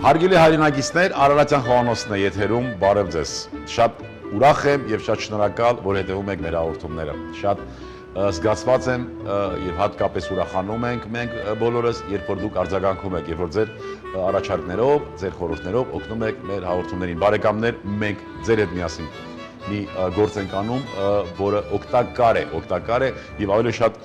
Հարգելի հայրենակիցներ, Արարատյան խոհանոցն է եթերում, բարև ձեզ։ Շատ ուրախ եմ եւ շատ շնորհակալ, որ հետևում եք մեր հաղորդումները։ Շատ զգացված եմ եւ հատկապես ուրախանում ենք մենք բոլորս, երբ որ դուք արձագանքում եք, երբ որ ձեր առաջարկներով, ձեր խորհուրդներով օգնում եք մեր հաղորդումներին։ Բարեկամներ, մենք ձեր հետ միասին մի գործ ենք անում, որը օգտակար է եւ ավելի շատ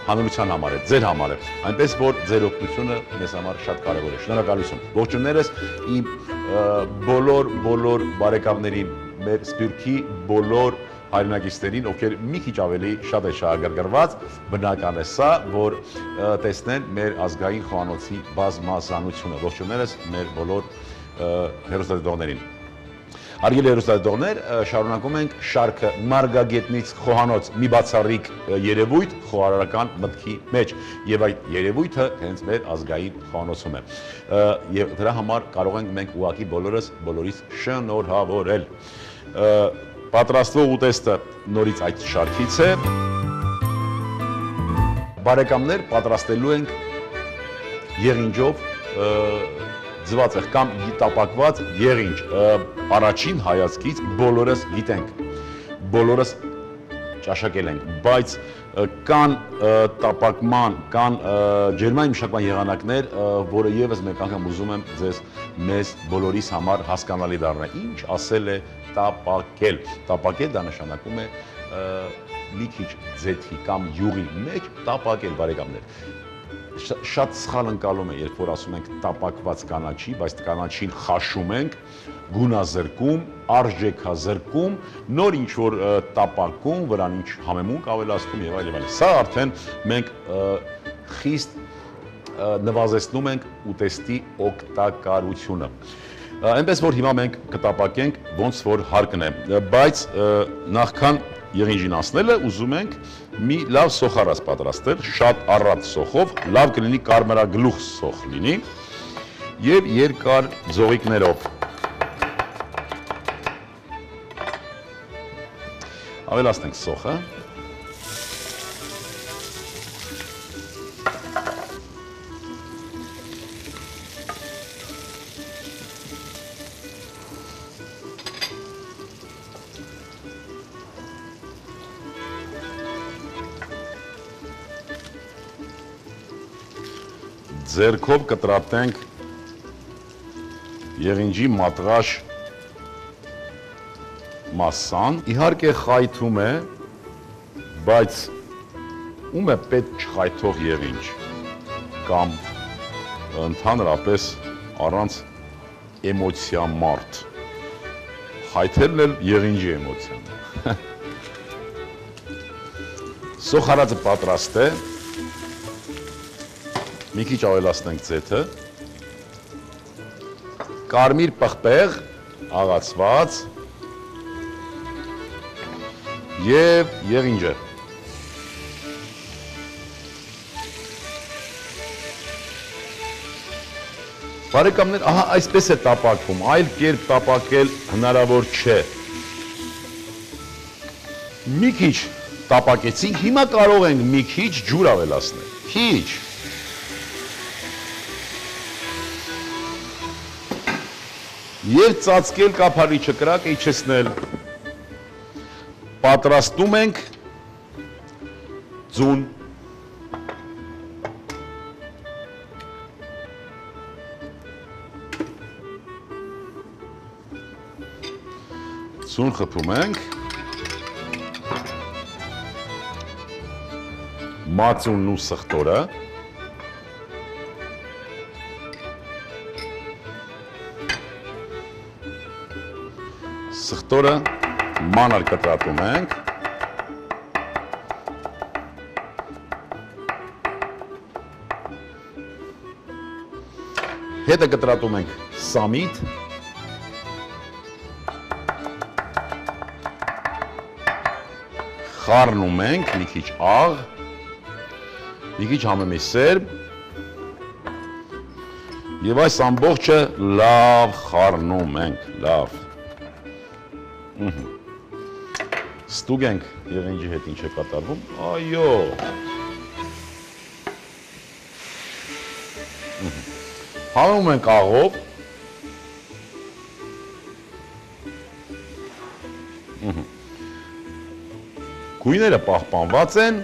հանրության համար է, ձեր համար է, այնպես որ ձեր օգնությունը մեզ համար շատ կարևոր է։ Շնորհակալություն։ Ողջույններս իմ բոլոր բարեկամներին, մեր Սփյուռքի բոլոր հայրենակիցներին, ովքեր մի քիչ ավելի շատ է շահագրգռված, բնական է սա, որ տեսնեն մեր ազգային խոհանոցի բազմազանությունը։ Ողջույններս մեր բոլոր հեռուստադիտողներին։ Հարգելի հեռուստադիտողներ, շարունակում ենք շարքը Մարգագետնից խոհանոց մի բացառիկ երևույթ խոհարարական մտքի մեջ եւ այդ երևույթը հենց մեր ազգային խոհանոցում է եւ դրա համար կարող ենք մենք ուղղակի բոլորիս շնորհավորել։ Պատրաստվող ուտեստը նորից այդ շարքից է։ Բարեկամներ, պատրաստելու ենք եղինջով ձվածեղ կամ տապակված եղինջ, առաջին հայացքից բոլորս գիտենք, բոլորս ճաշակել ենք, բայց կան տապակման, կան ջերմային մշակման եղանակներ, որը եւս մեկ անգամ ուզում եմ մեզ բոլորիս համար հասկանալի դառնա։ Ինչ ասել է տապակել։ Տապակել դա նշանակում է մի քիչ ձեթի կամ յուղի մեջ տապակել, բարեկամներ։ Շատ սխալ ընկալում է, երբ որ ասում ենք տապակված կանաչի, բայց կանաչին խաշում ենք, գունազրկում, արժեքազրկում, նոր ինչ-որ տապակում, վրան ինչ համեմունք ավելացնում եւ այլն։ Սա արդեն մենք խիստ նվազեցնում ենք ուտեստի օգտակարությունը։ Այնպես որ հիմա մենք կտապակենք ոնց որ հարկն է, բայց նախքան եղինջին անցնելը ուզում ենք մի լավ սոխարած պատրաստել, շատ առատ սոխով, լավ կլինի կարմրագլուխ սոխ լինի եւ երկար ձողիկներով։ Ավելացնենք սոխը։ Ձեռքով կտրատենք եղինջի մատրաշ մասսան, իհարկե խայթում է, բայց ում է պետք չխայթող եղինջ կամ ընդհանրապես առանց էմոցիա մարդ։ Խայթելն էլ եղինջի էմոցիան է։ Սոխարածը պատրաստ է։ Մի քիչ ավելացնենք ձեթը, կարմիր պղպեղ, աղացված և եղինջը։ Բարեկամներ, ահա այսպես է տապակվում, այլ կերպ տապակել հնարավոր չէ։ Մի քիչ տապակեցինք, հիմա կարող ենք մի քիչ ջուր ավելացնել, քիչ։ Եվ ծածկել կափարիչը, կրակը իջեցնել։ Պատրաստում ենք ձուն։ Ձուն խփում ենք։ Մածունն ու սխտորը։ Սխտորը մանր կտրատում ենք, հետը կտրատում ենք սամիտ, խառնում ենք մի քիչ աղ, մի քիչ համեմի սերմ եւ այս ամբողջը լավ խառնում ենք, լավ։ Ստուգ ենք եղինջի հետ ինչ է կատարվում, այո։ Համեմում ենք աղով, գույները պահպանված են,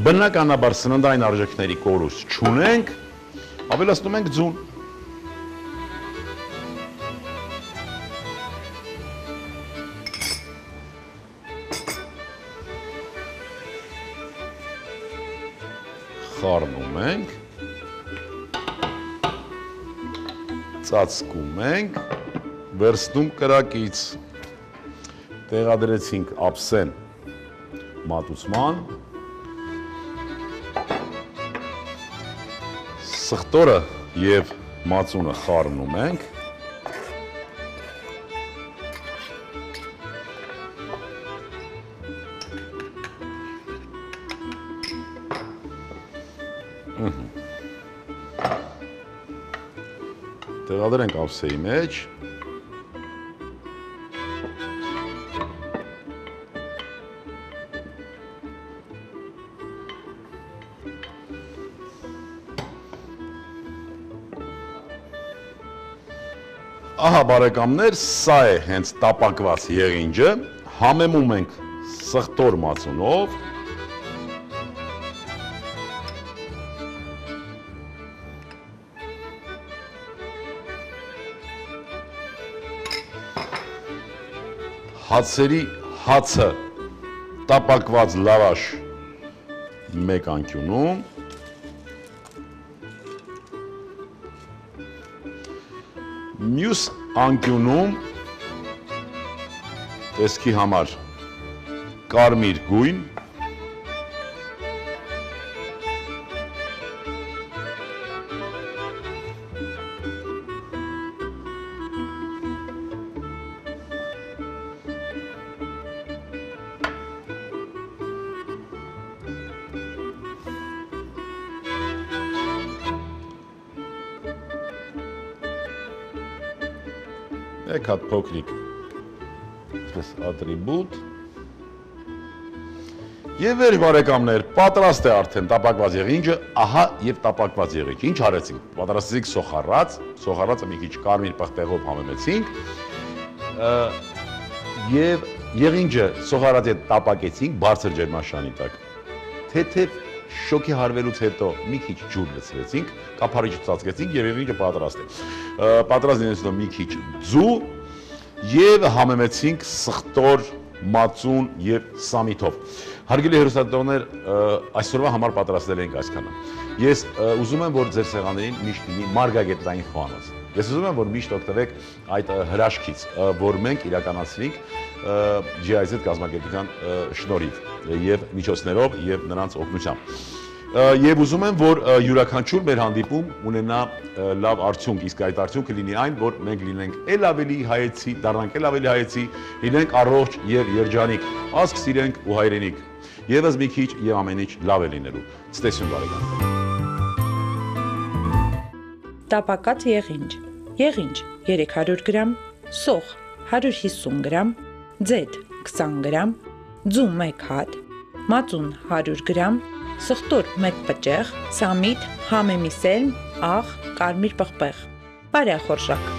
բնականաբար սննդային արժեքների կորուստ չունենք, ավելացնում ենք ձուն։ Խառնում ենք, ծածկում ենք, վերցնում կրակից, տեղադրեցինք ափսեն մատուցման, սխտորը և մածունը խառնում ենք, տեղադրենք ափսեի մեջ, ահա բարեկամներ, սա է հենց տապակված եղինջը, համեմում ենք սխտոր մածունով, հացերի հացը տապակված լավաշ մեկ անկյունում, մյուս անկյունում տեսքի համար կարմիր գույն, Եկ հատ փոքրիկ ատրիբուտ և վեր բարեկամներ, պատրաստ է արդեն տապակված եղինջը, ահա և տապակված եղինջ, ինչ արեցինք, պատրաստեցինք սոխառած, սոխառածը մի քիչ կարմիր պղպեղով համեմեցինք և եղինջը սոխառածի հետ տապակեցինք բարձր ջերմաշանի տակ, թեթև շոքի հարվելուց հետո մի քիչ ջուր լցրեցինք, կափարիչը ծածկեցինք և եղինջը պատրաստ է։ Պատրաստ լինելուց հետո մի քիչ ձու և համեմեցինք սխտոր, մածուն և սամիթով։ Հարգելի հեռուստադիտողներ, այսօրվա համար պատրաստել ենք այսքանը։ Ես ուզում եմ, որ ձեր սեղաններին միշտ լինի մարգագետնային խոհանոց։ Ես ուզում եմ, որ միշտ օգտվեք այդ հրաշքից, որ մենք իրականացրինք GIZ կազմակերպության շնորհիվ և միջոցներով և նրանց օգնությամբ։ Եվ ուզում եմ, որ յուրաքանչյուր մեր հանդիպում ունենա լավ արդյունք, իսկ այդ արդյունքը լինի այն, որ մենք լինենք էլ ավելի հայեցի, դառնանք էլ ավելի հայեցի, լինենք առողջ և երջանիկ, ազգ սիրենք ու հայրենիք, ևս մի քիչ և ամեն ինչ լավ է լինելու։ Ցտեսություն բարեկամներ։ Տապակած եղինջ, եղինջ 300 գրամ, սոխ 150 գրամ, ձեթ 20 գրամ, ձու 1 հատ, մածուն 100 գրամ, սխտոր 1 պճեղ, սամիթ, համեմիսելմ, աղ, կարմիր պղպեղ, բարյախորշակ։